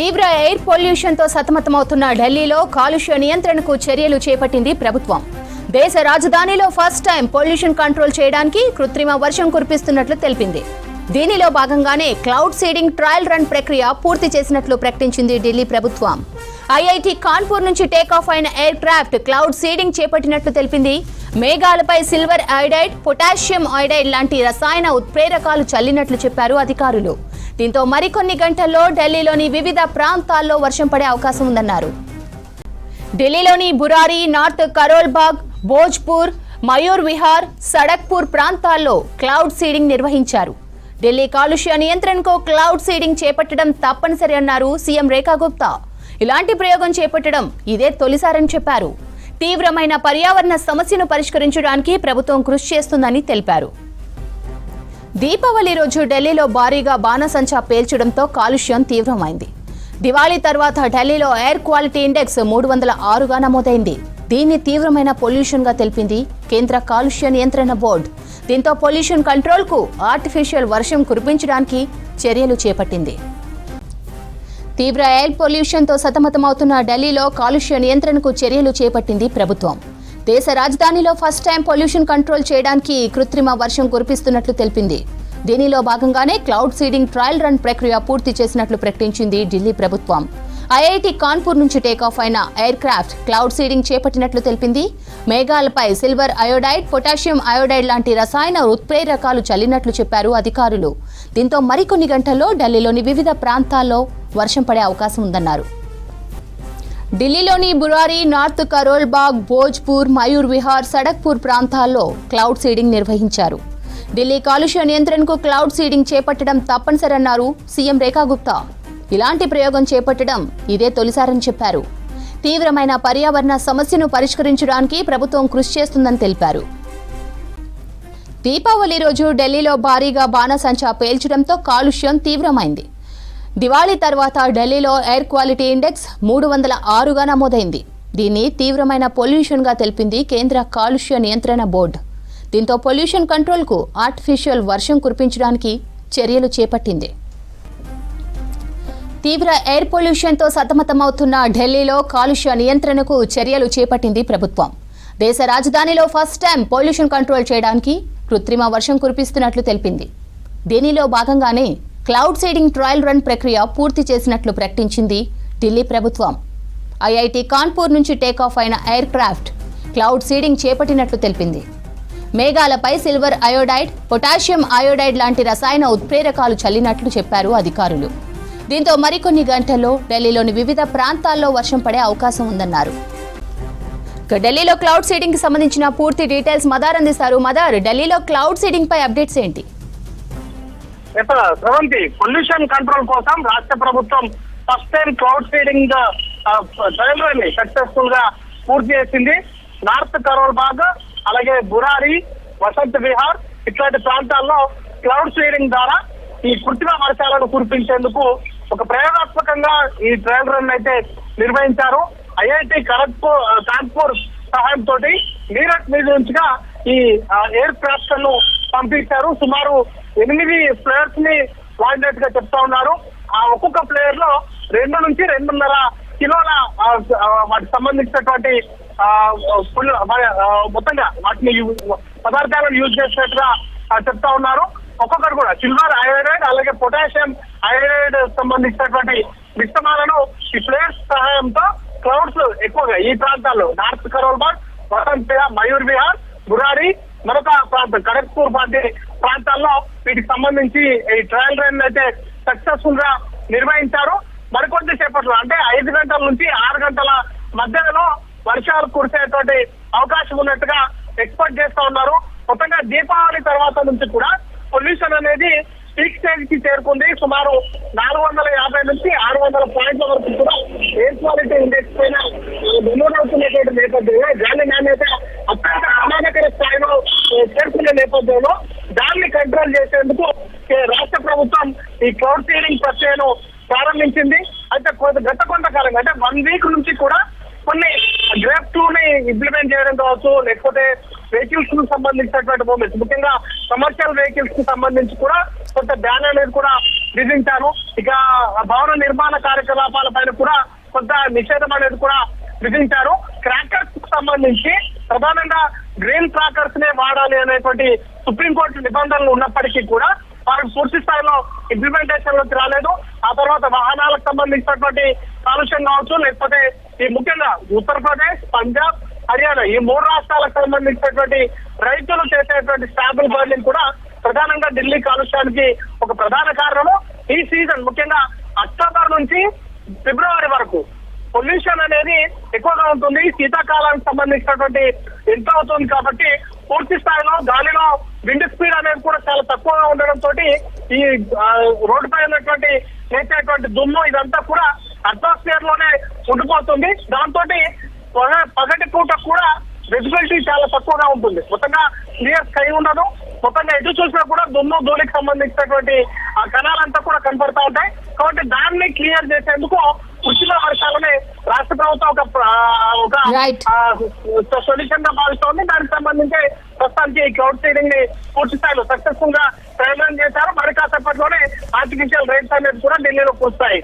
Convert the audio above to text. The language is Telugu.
తీవ్ర ఎయిర్ పొల్యూషన్తో సతమతమవుతున్న ఢిల్లీలో కాలుష్య నియంత్రణకు చర్యలు చేపట్టింది ప్రభుత్వం. దేశ రాజధానిలో ఫస్ట్ టైం పొల్యూషన్ కంట్రోల్ చేయడానికి కృత్రిమ వర్షం కురిపిస్తున్నట్లు తెలిపింది. దీనిలో భాగంగానే క్లౌడ్ సీడింగ్ ట్రయల్ రన్ ప్రక్రియ పూర్తి చేసినట్లు ప్రకటించింది ఢిల్లీ ప్రభుత్వం. ఐఐటి కాన్పూర్ నుంచి టేకాఫ్ అయిన ఎయిర్ క్రాఫ్ట్ క్లౌడ్ సీడింగ్ చేపట్టినట్లు తెలిపింది. మేఘాలపై సిల్వర్ అయోడైడ్, పొటాషియం అయోడైడ్ లాంటి రసాయన ఉత్ప్రేరకాలు చల్లినట్లు చెప్పారు అధికారులు. దీంతో మరికొన్ని గంటల్లో ఢిల్లీలోని వివిధ ప్రాంతాల్లో వర్షం పడే అవకాశం ఉందన్నారు. ఢిల్లీలోని బురారి, నార్త్ కరోల్బాగ్, భోజ్పూర్, మయూర్ విహార్, సడక్పూర్ ప్రాంతాల్లో క్లౌడ్ సీడింగ్ నిర్వహించారు. ఢిల్లీ కాలుష్య నియంత్రణకు క్లౌడ్ సీడింగ్ చేపట్టడం తప్పనిసరి అన్నారు సీఎం రేఖా గుప్తా. ఇలాంటి ప్రయోగం చేపట్టడం ఇదే తొలిసారని చెప్పారు. తీవ్రమైన పర్యావరణ సమస్యను పరిష్కరించడానికి ప్రభుత్వం కృషి చేస్తుందని తెలిపారు. దీపావళి రోజు ఢిల్లీలో భారీగా బాణసంచా పేల్చడంతో కాలుష్యం తీవ్రమైంది. దివాళీ తర్వాత ఢిల్లీలో ఎయిర్ క్వాలిటీ ఇండెక్స్ 306గా నమోదైంది. దీన్ని తీవ్రమైన పొల్యూషన్ గా తెలిపింది కేంద్ర కాలుష్య నియంత్రణ బోర్డు. దీంతో పొల్యూషన్ కంట్రోల్ కు ఆర్టిఫిషియల్ వర్షం కురిపించడానికి చర్యలు చేపట్టింది. తీవ్ర ఎయిర్ పొల్యూషన్ తో సతమతమవుతున్న ఢిల్లీలో కాలుష్య నియంత్రణకు చర్యలు చేపట్టింది ప్రభుత్వం. దేశ రాజధానిలో ఫస్ట్ టైం పొల్యూషన్ కంట్రోల్ చేయడానికి కృత్రిమ వర్షం కురిపిస్తున్నట్లు తెలిపింది. దీనిలో భాగంగానే క్లౌడ్ సీడింగ్ ట్రయల్ రన్ ప్రక్రియ పూర్తి చేసినట్లు ప్రకటించింది ఢిల్లీ ప్రభుత్వం. ఐఐటి కాన్పూర్ నుంచి టేకాఫ్ అయిన ఎయిర్ క్రాఫ్ట్ క్లౌడ్ సీడింగ్ చేపట్టినట్లు తెలిపింది. మేఘాలపై సిల్వర్ అయోడైడ్, పొటాషియం అయోడైడ్ లాంటి రసాయన ఉత్ప్రేరకాలు చల్లినట్లు చెప్పారు అధికారులు. దీంతో మరికొన్ని గంటల్లో ఢిల్లీలోని వివిధ ప్రాంతాల్లో వర్షం పడే అవకాశం ఉందన్నారు. ఢిల్లీలోని బురారి, నార్త్ కరోల్బాగ్, భోజ్పూర్, మయూర్ విహార్, సడక్పూర్ ప్రాంతాల్లో క్లౌడ్ సీడింగ్ నిర్వహించారు. ఢిల్లీ కాలుష్య నియంత్రణకు క్లౌడ్ సీడింగ్ చేపట్టడం తప్పనిసరన్నారు సీఎం రేఖా గుప్తా. ఇలాంటి ప్రయోగం చేపట్టడం ఇదే తొలిసారని చెప్పారు. తీవ్రమైన పర్యావరణ సమస్యను పరిష్కరించడానికి ప్రభుత్వం కృషి చేస్తుందని తెలిపారు. దీపావళి రోజు ఢిల్లీలో భారీగా బాణసంచా పేల్చడంతో కాలుష్యం తీవ్రమైంది. దివాళీ తర్వాత ఢిల్లీలో ఎయిర్ క్వాలిటీ ఇండెక్స్ 306గా నమోదైంది. దీన్ని తీవ్రమైన పొల్యూషన్ గా తెలిపింది కేంద్ర కాలుష్య నియంత్రణ బోర్డు. దీంతో పొల్యూషన్ కంట్రోల్ కు ఆర్టిఫిషియల్ వర్షం కురిపించడానికి చర్యలు చేపట్టింది. తీవ్ర ఎయిర్ పొల్యూషన్ తో సతమతమవుతున్న ఢిల్లీలో కాలుష్య నియంత్రణకు చర్యలు చేపట్టింది ప్రభుత్వం. దేశ రాజధానిలో ఫస్ట్ టైం పొల్యూషన్ కంట్రోల్ చేయడానికి కృత్రిమ వర్షం కురిపిస్తున్నట్లు తెలిపింది. దీనిలో భాగంగానే క్లౌడ్ సీడింగ్ ట్రయల్ రన్ ప్రక్రియ పూర్తి చేసినట్లు ప్రకటించింది ఢిల్లీ ప్రభుత్వం. ఐఐటి కాన్పూర్ నుంచి టేకాఫ్ అయిన ఎయిర్ క్రాఫ్ట్ క్లౌడ్ సీడింగ్ చేపట్టినట్లు తెలిపింది. మేఘాలపై సిల్వర్ అయోడైడ్, పొటాషియం అయోడైడ్ లాంటి రసాయన ఉత్ప్రేరకాలు చల్లినట్లు చెప్పారు అధికారులు. దీంతో మరికొన్ని గంటల్లో ఢిల్లీలోని వివిధ ప్రాంతాల్లో వర్షం పడే అవకాశం ఉందన్నారు. ఢిల్లీలో క్లౌడ్ సీడింగ్ కి సంబంధించిన పూర్తి డీటెయిల్స్ మదార్ అందిస్తారు. మదార్, ఢిల్లీలో క్లౌడ్ సీడింగ్ పై అప్డేట్స్ ఏంటి? స్రవంతి, పొల్యూషన్ కంట్రోల్ కోసం రాష్ట్ర ప్రభుత్వం first time cloud seeding trial run successful గా పూర్తి చేసింది. నార్త్ కరోల్బాగ్, అలాగే బురారి, వసంత్ విహార్ ఇట్లాంటి ప్రాంతాల్లో క్లౌడ్ సీడింగ్ ద్వారా ఈ కృత్రిమ వర్షాలను కురిపించేందుకు ఒక ప్రయోగాత్మకంగా ఈ ట్రయల్ రన్ అయితే నిర్వహించారు. ఐఐటి కాన్పూర్ సహాయంతో మీరట్ మీద నుంచిగా ఈ ఎయిర్ క్రాఫ్ట్ ను పంపించారు. సుమారు 8 ప్లేయర్స్ ని వాడినట్టుగా చెప్తా ఉన్నారు. ఆ ఒక్కొక్క ప్లేయర్ లో 2 నుంచి 2.5 కిలోల వాటికి సంబంధించినటువంటి మొత్తంగా వాటిని పదార్థాలను యూజ్ చేసినట్టుగా చెప్తా ఉన్నారు. ఒక్కొక్కరు కూడా సిల్వర్ అయోడైడ్, అలాగే పొటాషియం అయోడైడ్ సంబంధించినటువంటి మిశ్రమాలను ఈ ప్లేయర్స్ సహాయంతో క్లౌడ్స్ ఎక్కువగా ఈ ప్రాంతాల్లో నార్త్ కరోల్బాగ్, వసంత్ విహార్, మయూర్ విహార్, బురారి, మరొక ప్రాంతం ఖడగ్పూర్ వంటి ప్రాంతాల్లో వీటికి సంబంధించి ఈ ట్రయల్ రన్ అయితే సక్సెస్ఫుల్ గా నిర్వహించారు. మరికొద్ది సేపట్లో అంటే 5 గంటల నుంచి 6 గంటల మధ్యలో వర్షాలు కురిసేటువంటి అవకాశం ఉన్నట్టుగా ఎక్స్పెక్ట్ చేస్తా ఉన్నారు. మొత్తంగా దీపావళి తర్వాత నుంచి కూడా పొల్యూషన్ అనేది పీక్ స్టేజ్ కి చేరుకుంది. సుమారు 450 నుంచి 600 పాయింట్ల వరకు కూడా ఎయిర్ క్వాలిటీ ఇండెక్స్ పైన నమోదవుతున్నటువంటి నేపథ్యంలో గాలి నాణ్యత అత్యంత ప్రమాదకర స్థాయిలో చేరుకునే నేపథ్యంలో దాన్ని కంట్రోల్ చేసేందుకు రాష్ట్ర ప్రభుత్వం ఈ క్లౌడ్ సీడింగ్ ప్రక్రియను ప్రారంభించింది. అయితే గత కొంతకాలంగా అంటే 1 వీక్ నుంచి కూడా కొన్ని గ్రేప్ 2 ని ఇంప్లిమెంట్ చేయడం కావచ్చు, లేకపోతే వెహికల్స్ కు సంబంధించినటువంటి మూమెంట్స్, ముఖ్యంగా కమర్షియల్ వెహికల్స్ కి సంబంధించి కూడా కొంత బ్యాన్ అనేది కూడా విధించారు. ఇక భవన నిర్మాణ కార్యకలాపాలపైన కూడా కొంత నిషేధం అనేది కూడా విధించారు. క్రాకర్స్ కు సంబంధించి ప్రధానంగా గ్రీన్ క్రాకర్స్ నే వాడాలి అనేటువంటి సుప్రీంకోర్టు నిబంధనలు ఉన్నప్పటికీ కూడా వారికి పూర్తి స్థాయిలో ఇంప్లిమెంటేషన్ లోకి రాలేదు. ఆ తర్వాత వాహనాలకు సంబంధించినటువంటి కాలుష్యం కావచ్చు, లేకపోతే ఈ ముఖ్యంగా ఉత్తరప్రదేశ్, పంజాబ్, హర్యానా ఈ 3 రాష్ట్రాలకు సంబంధించినటువంటి రైతులు చేసేటువంటి స్టాంపుల్ బర్నింగ్ కూడా ప్రధానంగా ఢిల్లీ కాలుష్యానికి ఒక ప్రధాన కారణము. ఈ సీజన్ ముఖ్యంగా అక్టోబర్ నుంచి ఫిబ్రవరి వరకు పొల్యూషన్ అనేది ఎక్కువగా ఉంటుంది. శీతాకాలానికి సంబంధించినటువంటి ఎంత అవుతుంది కాబట్టి పూర్తి స్థాయిలో గాలిలో విండ్ స్పీడ్ అనేది కూడా చాలా తక్కువగా ఉండడంతో ఈ రోడ్డు పై ఉన్నటువంటి చేసేటువంటి దుమ్ము ఇదంతా కూడా అట్మాస్ఫియర్ లోనే ఉండిపోతుంది. దాంతో పగటి పూట కూడా విజిబిలిటీ చాలా తక్కువగా ఉంటుంది. మొత్తంగా క్లియర్ స్కై ఉండదు. మొత్తంగా ఎటు చూసినా కూడా దుమ్ము ధూళికి సంబంధించినటువంటి ఆ కణాలంతా కూడా కనపడతా ఉంటాయి. కాబట్టి దాన్ని క్లియర్ చేసేందుకు కృషిలో వర్షాలని రాష్ట్ర ప్రభుత్వం ఒక సొల్యూషన్ గా భావిస్తోంది. దానికి సంబంధించి ప్రస్తుతానికి క్లౌడ్ సీడింగ్ ని పూర్తి స్థాయిలో సక్సెస్ఫుల్ గా ప్రయోజనం చేశారు. మరి కాసేపట్లోనే ఆర్టిఫిషియల్ రైన్స్ అనేది కూడా ఢిల్లీలో పూస్తాయి.